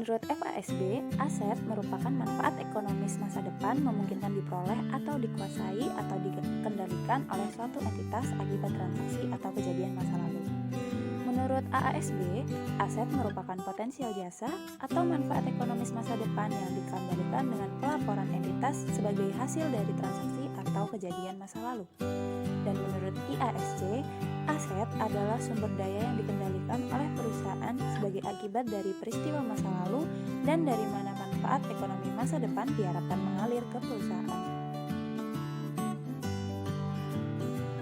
Menurut FASB, aset merupakan manfaat ekonomis masa depan memungkinkan diperoleh atau dikuasai atau dikendalikan oleh suatu entitas akibat transaksi atau kejadian masa lalu. Menurut AASB, aset merupakan potensial jasa atau manfaat ekonomis masa depan yang dikendalikan dengan pelaporan entitas sebagai hasil dari transaksi atau kejadian masa lalu. Dan menurut IASC, aset adalah sumber daya yang dikendalikan oleh perusahaan sebagai akibat dari peristiwa masa lalu dan dari mana manfaat ekonomi masa depan diharapkan mengalir ke perusahaan.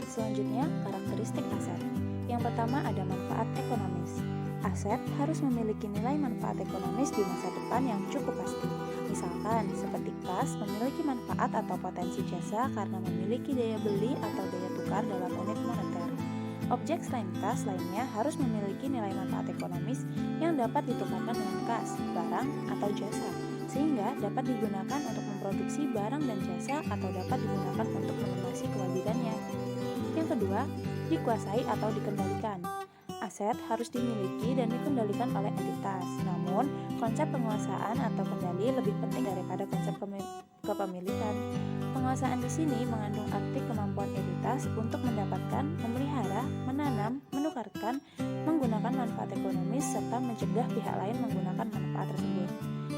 Selanjutnya, karakteristik aset. Yang pertama ada manfaat ekonomis. Aset harus memiliki nilai manfaat ekonomis di masa depan yang cukup pasti. Misalkan, seperti kas memiliki manfaat atau potensi jasa karena memiliki daya beli atau daya tukar dalam unit moneter. Objek selain kas lainnya harus memiliki nilai manfaat ekonomis yang dapat ditukarkan dengan kas, barang, atau jasa, sehingga dapat digunakan untuk memproduksi barang dan jasa atau dapat digunakan untuk melunasi kewajibannya. Yang kedua, dikuasai atau dikendalikan. Aset harus dimiliki dan dikendalikan oleh entitas. Namun, konsep penguasaan atau kendali lebih penting daripada konsep kepemilikan. Penguasaan di sini mengandung arti kemampuan entitas untuk mendapatkan, memelihara, menanam, menukarkan, menggunakan manfaat ekonomis serta mencegah pihak lain menggunakan manfaat tersebut.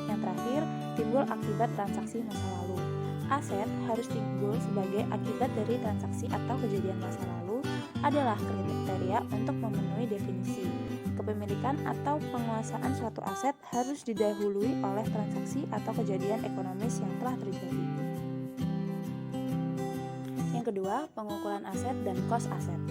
Yang terakhir, timbul akibat transaksi masa lalu. Aset harus timbul sebagai akibat dari transaksi atau kejadian masa lalu adalah kriteria untuk memenuhi definisi. Kepemilikan atau penguasaan suatu aset harus didahului oleh transaksi atau kejadian ekonomis yang telah terjadi. Yang kedua, pengukuran aset dan kos aset.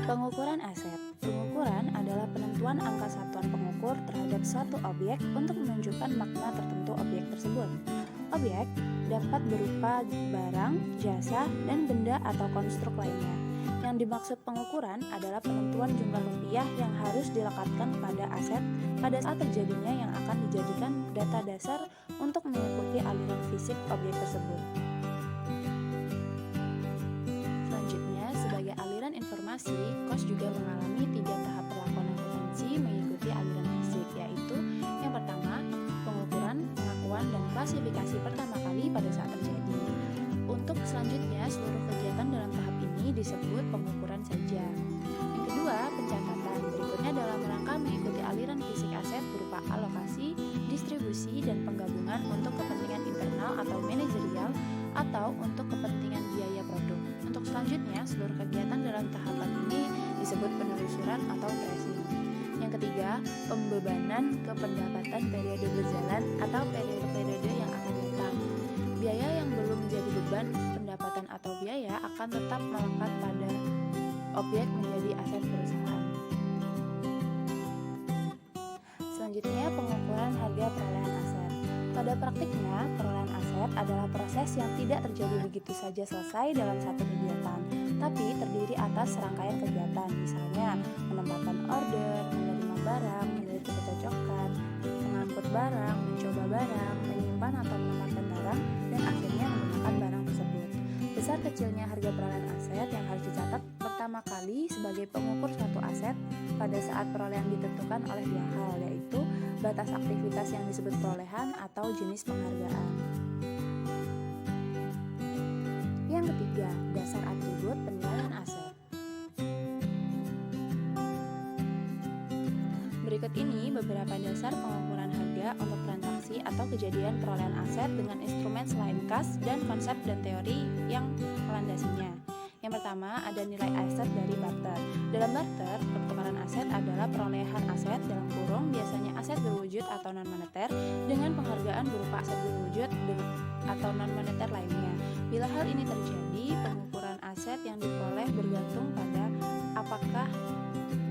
Pengukuran aset. Pengukuran adalah penentuan angka satuan pengukur terhadap suatu objek untuk menunjukkan makna tertentu objek tersebut. Objek dapat berupa barang, jasa, dan benda atau konstruk lainnya. Yang dimaksud pengukuran adalah penentuan jumlah rupiah yang harus dilekatkan pada aset pada saat terjadinya yang akan dijadikan data dasar untuk mengikuti aliran fisik objek tersebut. Selanjutnya, sebagai aliran informasi, kos juga mengalami 3 tahap perlakuan akuntansi mengikuti aliran fisik, yaitu yang pertama, pengukuran, pengakuan, dan klasifikasi pertama kali pada saat terjadi. Untuk selanjutnya, seluruh kegiatan dalam tahap ini disebut pengukuran saja. Yang kedua, pencatatan. Berikutnya dalam rangka mengikuti aliran fisik aset berupa alokasi, distribusi, dan penggabungan untuk kepentingan internal atau manajerial atau untuk kepentingan biaya produk. Untuk selanjutnya, seluruh kegiatan dalam tahapan ini disebut penelusuran atau tracing. Yang ketiga, pembebanan ke pendapatan periode berjalan atau periode-periode yang akan datang. Biaya yang belum menjadi beban pendapatan atau biaya akan tetap melekat pada objek menjadi aset perusahaan. Selanjutnya, pengukuran harga perolehan aset. Pada praktiknya, perolehan aset adalah proses yang tidak terjadi begitu saja selesai dalam satu kegiatan, tapi terdiri atas serangkaian kegiatan, misalnya menempatkan order, menerima barang, meneliti kecocokan, mengangkut barang, mencoba barang, menyimpan atau menempatkan barang, dan akhirnya menggunakan barang tersebut. Besar kecilnya harga perolehan aset yang harus dicatat pertama kali sebagai pengukur suatu aset pada saat perolehan ditentukan oleh 2 hal, yaitu batas aktivitas yang disebut perolehan atau jenis penghargaan. Yang ketiga, dasar atribut penilaian aset. Berikut ini beberapa dasar pengukuran harga untuk transaksi atau kejadian perolehan aset dengan instrumen selain kas dan konsep dan teori yang melandasinya. Yang pertama, ada nilai aset dari barter. Dalam barter, pertukaran aset adalah perolehan aset dalam kurung biasanya aset berwujud atau non-moneter dengan penghargaan berupa aset berwujud atau non-moneter lainnya. Bila hal ini terjadi, pengukuran aset yang diperoleh bergantung pada apakah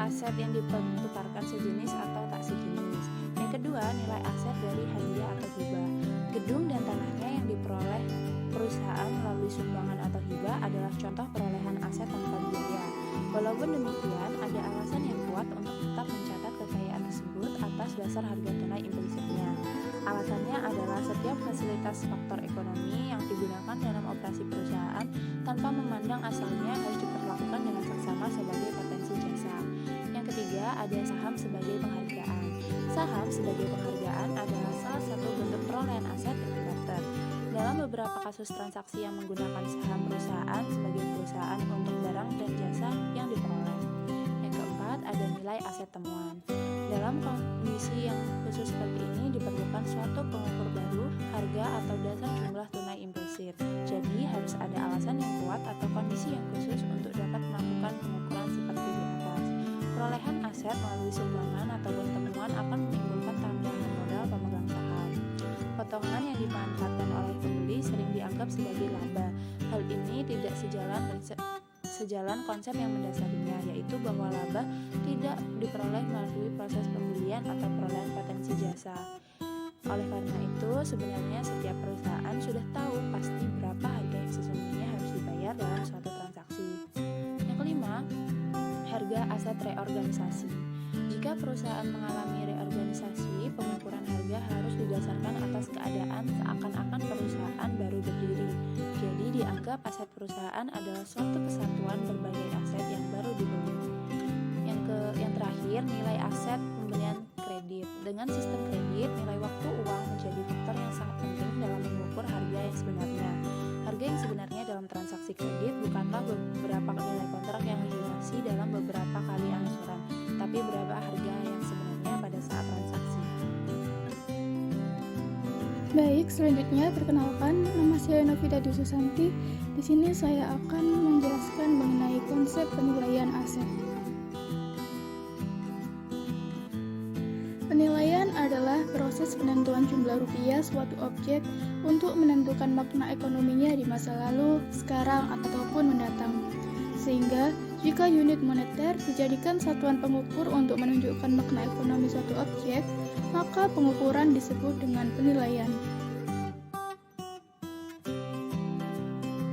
aset yang dipertukarkan sejenis atau tak sejenis. Yang kedua, nilai aset dari hadiah atau hibah. Gedung dan tanahnya yang diperoleh perusahaan melalui sumbangan atau hibah adalah contoh perolehan aset tanpa biaya. Walaupun demikian, ada alasan yang kuat untuk tetap mencatat kekayaan tersebut atas dasar harga tunai implisitnya. Alasannya adalah setiap fasilitas faktor ekonomi yang digunakan dalam operasi perusahaan tanpa memandang asalnya harus diperlakukan dengan seksama sebagai potensi jasa. Yang ketiga, ketiga ada saham sebagai penghargaan. Saham sebagai penghargaan adalah salah satu bentuk perolehan aset dari barter. Dalam beberapa kasus transaksi yang menggunakan saham perusahaan sebagai perusahaan untuk barang dan jasa yang diperoleh. Yang keempat ada nilai aset temuan. Dalam kondisi yang khusus seperti ini diperlukan suatu pengukur baru, harga atau dasar jumlah tunai implisit. Jadi harus ada alasan yang kuat atau kondisi yang khusus untuk dapat melakukan pengukuran seperti di atas. Perolehan aset melalui sumbangan ataupun temuan akan menimbulkan tambahan modal pemegang saham. Potongan yang dimanfaatkan oleh pembeli sering dianggap sebagai laba. Hal ini tidak sejalan konsep yang mendasarinya, yaitu bahwa laba tidak diperoleh melalui proses pembelian atau perolehan potensi jasa. Oleh karena itu, sebenarnya setiap perusahaan sudah tahu pasti berapa harga yang sesungguhnya harus dibayar dalam suatu transaksi. Yang kelima, harga aset reorganisasi. Jika perusahaan mengalami reorganisasi, pengukuran harga harus didasarkan atas keadaan seakan-akan perusahaan baru berdiri. Jadi dianggap aset perusahaan adalah suatu kesatuan berbagai aset yang baru dibeli. Yang terakhir, nilai aset pembelian kredit. Dengan sistem kredit, nilai waktu uang menjadi faktor yang sangat penting dalam mengukur harga yang sebenarnya. Harga yang sebenarnya dalam transaksi kredit bukanlah beberapa nilai kontrak yang dilunasi dalam beberapa kali angsuran, tapi berapa harga yang sebenarnya pada saat transaksi. Baik, selanjutnya perkenalkan, nama saya Novita Dwi Susanti. Di sini saya akan menjelaskan mengenai konsep penilaian aset. Penilaian adalah proses penentuan jumlah rupiah suatu objek untuk menentukan makna ekonominya di masa lalu, sekarang, ataupun mendatang. Sehingga, jika unit moneter dijadikan satuan pengukur untuk menunjukkan makna ekonomi suatu objek, maka pengukuran disebut dengan penilaian.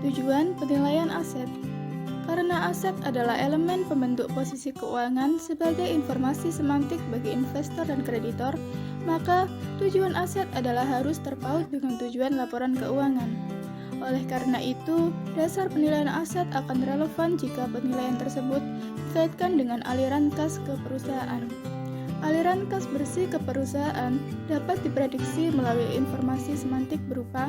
Tujuan penilaian aset. Karena aset adalah elemen pembentuk posisi keuangan sebagai informasi semantik bagi investor dan kreditor, maka tujuan aset adalah harus terpaut dengan tujuan laporan keuangan. Oleh karena itu, dasar penilaian aset akan relevan jika penilaian tersebut dikaitkan dengan aliran kas ke perusahaan. Aliran kas bersih ke perusahaan dapat diprediksi melalui informasi semantik berupa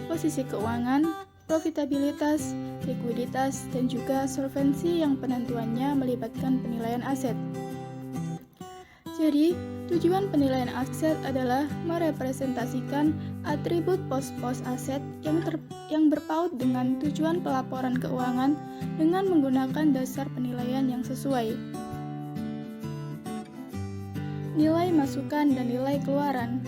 posisi keuangan, profitabilitas, likuiditas, dan juga solvensi yang penentuannya melibatkan penilaian aset. Jadi, tujuan penilaian aset adalah merepresentasikan atribut pos-pos aset yang berpaut dengan tujuan pelaporan keuangan dengan menggunakan dasar penilaian yang sesuai. Nilai masukan dan nilai keluaran.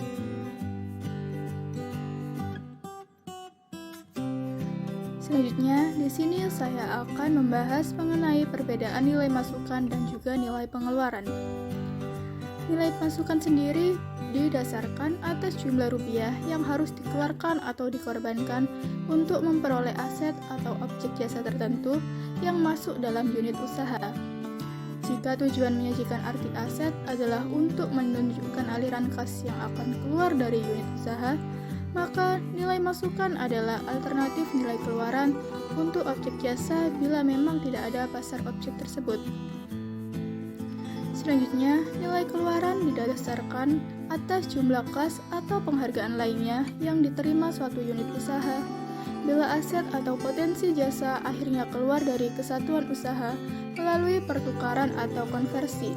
Selanjutnya, di sini saya akan membahas mengenai perbedaan nilai masukan dan juga nilai pengeluaran. Nilai masukan sendiri didasarkan atas jumlah rupiah yang harus dikeluarkan atau dikorbankan untuk memperoleh aset atau objek jasa tertentu yang masuk dalam unit usaha. Jika tujuan menyajikan arti aset adalah untuk menunjukkan aliran kas yang akan keluar dari unit usaha, maka nilai masukan adalah alternatif nilai keluaran untuk objek jasa bila memang tidak ada pasar objek tersebut. Selanjutnya, nilai keluaran didasarkan atas jumlah kas atau penghargaan lainnya yang diterima suatu unit usaha. Bila aset atau potensi jasa akhirnya keluar dari kesatuan usaha melalui pertukaran atau konversi.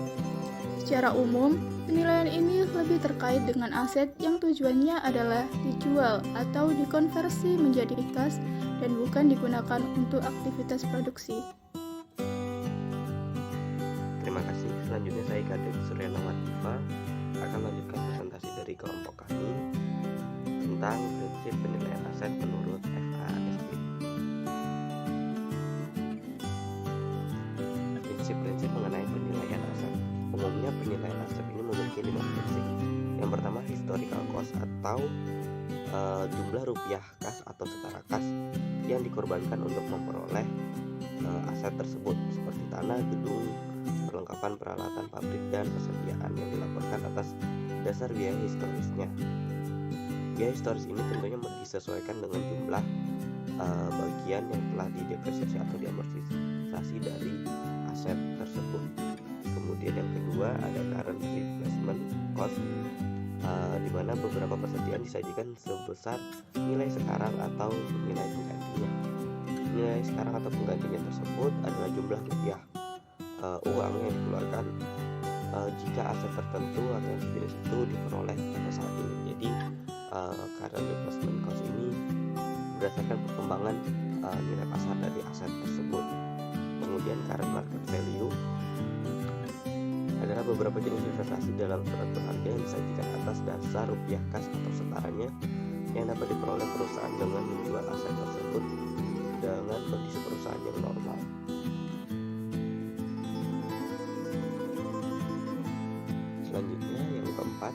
Secara umum, penilaian ini lebih terkait dengan aset yang tujuannya adalah dijual atau dikonversi menjadi kas dan bukan digunakan untuk aktivitas produksi. Terima kasih. Selanjutnya saya Kadek Suryana Latifah akan lanjutkan presentasi dari kelompok kami tentang prinsip penilaian aset menurut FASB. Prinsip-prinsip mengenai penilaian aset. Umumnya penilaian aset ini memiliki 5 prinsip. Yang pertama, historical cost atau jumlah rupiah kas atau setara kas yang dikorbankan untuk memperoleh aset tersebut, seperti tanah, gedung, perlengkapan peralatan pabrik, dan persediaan yang dilaporkan atas dasar biaya historisnya. Biaya historis ini tentunya disesuaikan dengan jumlah bagian yang telah didepresiasi atau diamortisasi dari aset tersebut. Kemudian yang kedua, cost, di mana beberapa persediaan disajikan sebesar nilai sekarang atau nilai penggantinya. Nilai sekarang atau penggantinya tersebut adalah jumlah rupiah uang yang dikeluarkan jika aset tertentu atau yang sejenis itu diperoleh pada saat ini. Jadi current replacement cost ini berdasarkan perkembangan nilai pasar dari aset tersebut. Kemudian current market value adalah beberapa jenis investasi dalam surat berharga yang disajikan atas dasar rupiah kas atau setaranya yang dapat diperoleh perusahaan dengan menjual aset tersebut dengan kondisi perusahaan yang normal. Selanjutnya yang keempat,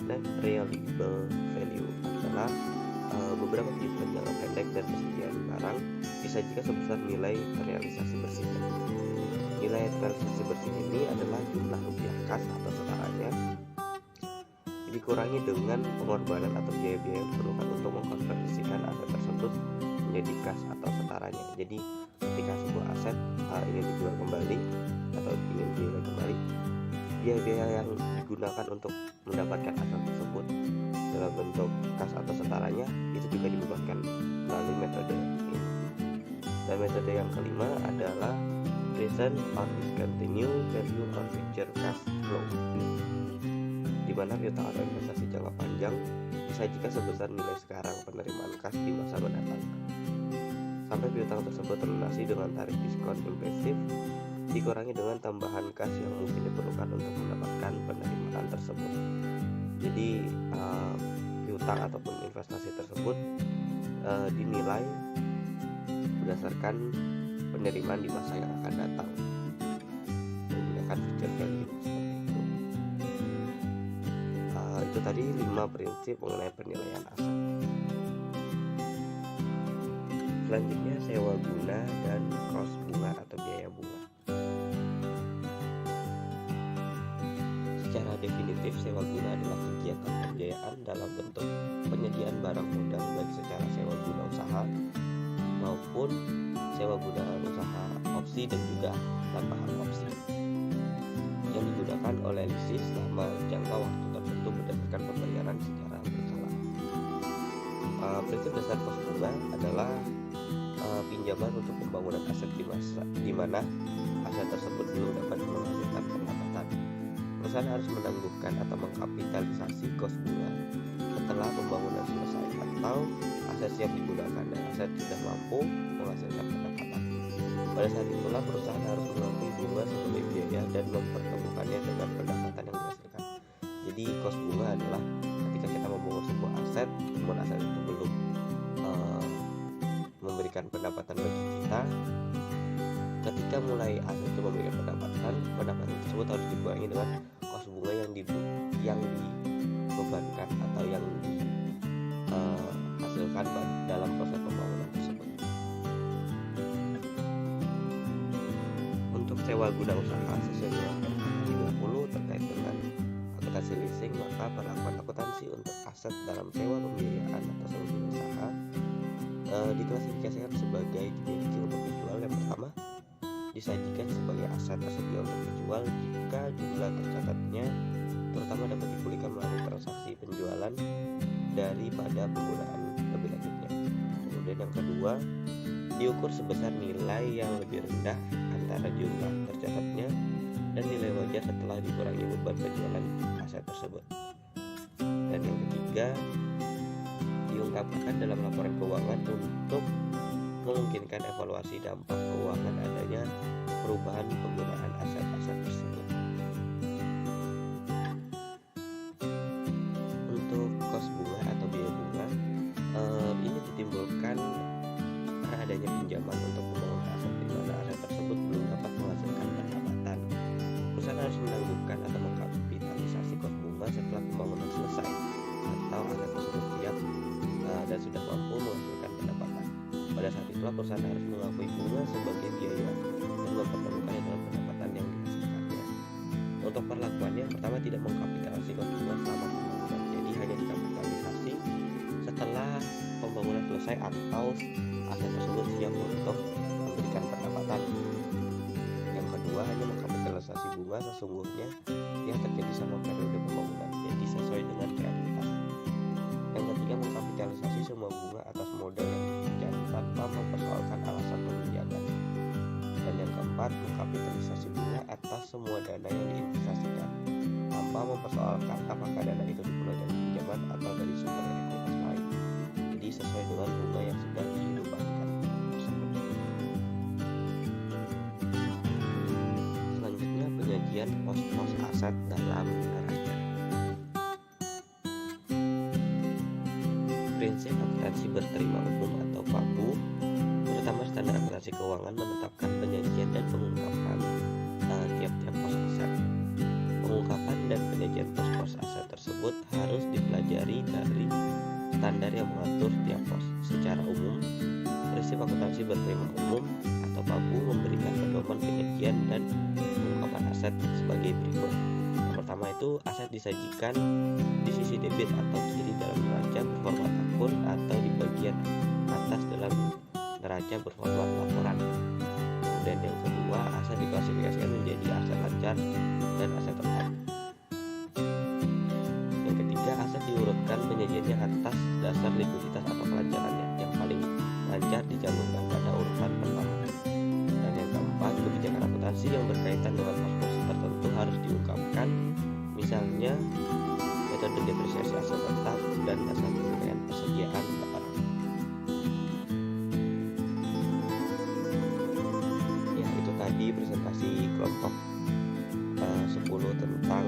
net realizable value adalah beberapa keuntungan jangka pendek dan persediaan barang disajikan sebesar nilai realisasi bersihnya. Nilai realisasi bersih ini adalah jumlah rupiah kas atau setaranya dikurangi dengan pengorbanan atau biaya-biaya yang diperlukan untuk mengkonversikan aset tersebut menjadi kas atau setaranya. Jadi ketika sebuah aset ingin dijual kembali atau ingin dinilai kembali, biaya-biaya yang digunakan untuk mendapatkan aset tersebut dalam bentuk kas atau setaranya itu juga dibebankan melalui metode ini. Dan metode yang kelima adalah present or discontinue value or future cash flow, di mana piutang atau investasi jangka panjang disajikan sebesar nilai sekarang penerimaan kas di masa mendatang sampai piutang tersebut terlunasi dengan tarif diskon impresif dikurangi dengan tambahan kas yang mungkin diperlukan untuk mendapatkan penerimaan tersebut. Jadi piutang ataupun investasi tersebut dinilai berdasarkan penerimaan di masa yang akan datang menggunakan future value seperti itu. Itu tadi 5 prinsip mengenai penilaian aset. Selanjutnya sewa guna dan cost bunga atau biaya bunga. Secara definitif, sewa guna adalah kegiatan pembiayaan dalam bentuk penyediaan barang modal baik secara sewa guna usaha maupun sewa guna usaha opsi dan juga tanpa hak opsi yang digunakan oleh leasing selama jangka waktu tertentu berdasarkan pembayaran secara berkala. Prinsip dasar cost bunga adalah pinjaman untuk pembangunan aset di mana aset tersebut belum dapat menghasilkan pendapatan. Perusahaan harus menangguhkan atau mengkapitalisasi cost bunga setelah pembangunan selesai atau aset siap digunakan dan aset sudah mampu menghasilkan pendapatan. Pada saat itulah perusahaan harus mengakui bunga sebagai biaya dan mempertemukannya dengan pendapatan yang dihasilkan. Jadi cost bunga adalah ketika kita membangun sebuah aset, namun aset itu belum memberikan pendapatan bagi kita. Ketika mulai aset itu memberikan pendapatan tersebut harus dikurangi dengan cost bunga yang dibebankan atau yang dihasilkan dalam proses pembangunan tersebut. Untuk sewa guna usaha sesuai dengan pasal 30 terkait dengan akuntansi leasing, maka perlakuan akuntansi untuk aset dalam sewa pembiayaan atau sewa guna usaha diklasifikasikan sebagai dimiliki untuk dijual. Yang pertama, disajikan sebagai aset tersedia untuk dijual jika jumlah tercatatnya terutama dapat dipulihkan melalui transaksi penjualan daripada penggunaan lebih lanjutnya. Kemudian yang kedua, diukur sebesar nilai yang lebih rendah antara jumlah tercatatnya dan nilai wajar setelah dikurangi beban penjualan aset tersebut. Dan yang ketiga, diungkapkan dalam laporan keuangan untuk memungkinkan evaluasi dampak keuangan adanya perubahan penggunaan aset-aset tersebut. Untuk cost bunga atau biaya bunga ini ditimbulkan karena adanya pinjaman untuk pembangunan aset di mana aset tersebut belum dapat menghasilkan pendapatan. Perusahaan harus menangguhkan atau mengkapitalisasi cost bunga setelah pembangunan selesai atau aset tersebut siap dan sudah mampu menghasilkan pendapatan. Pada saat itulah perusahaan harus mengakui bunga sebagai biaya dan mempertemukannya dengan pendapatan yang dihasilkannya. Untuk perlakuannya, pertama tidak mengkapitalisasi cost bunga selama pembangunan, jadi hanya dikapitalisasi setelah pembangunan selesai atau aset tersebut siap untuk memberikan pendapatan. Yang kedua, hanya mengkapitalisasi bunga sesungguhnya yang terjadi sama periode pembangunan, jadi sesuai dengan realitas. Yang ketiga, mengkapitalisasi semua bunga atas modal yang dipinjam tanpa mempersoalkan alasan peminjaman. Dan yang keempat, mengkapitalisasi bunga atas semua dana yang diinvestasikan tanpa mempersoalkan apakah dana itu diperoleh dari pinjaman atau dari sumber ekuitas lain, jadi sesuai dengan bunga yang sudah dibebankan tersebut. Selanjutnya, penyajian pos-pos aset dalam neraca. Prinsip akuntansi berterima umum atau PABU, terutama standar akuntansi keuangan, menetapkan penyajian dan pengungkapan tiap-tiap pos aset. Pengungkapan dan penyajian pos-pos aset tersebut harus dipelajari dari standar yang mengatur tiap pos. Secara umum, prinsip akuntansi berterima umum atau PABU memberikan pedoman penyajian dan pengungkapan aset sebagai berikut. Yang pertama itu, aset disajikan di sisi debit atau kiri dalam neraca berformat akun atau di bagian atas dalam neraca berformat laporan. Kemudian yang kedua, aset diklasifikasikan menjadi aset lancar dan aset tetap. Yang ketiga, aset diurutkan penyajiannya atas dasar likuiditas atau kelancarannya. Yang paling lancar dicantumkan pada urutan pertama. Dan yang keempat, kebijakan akuntansi yang berkaitan dengan pos-pos tertentu harus diungkapkan, misalnya metode depresiasi aset tetap dan dasar penilaian persediaan barang. Ya, itu tadi presentasi kelompok 10 tentang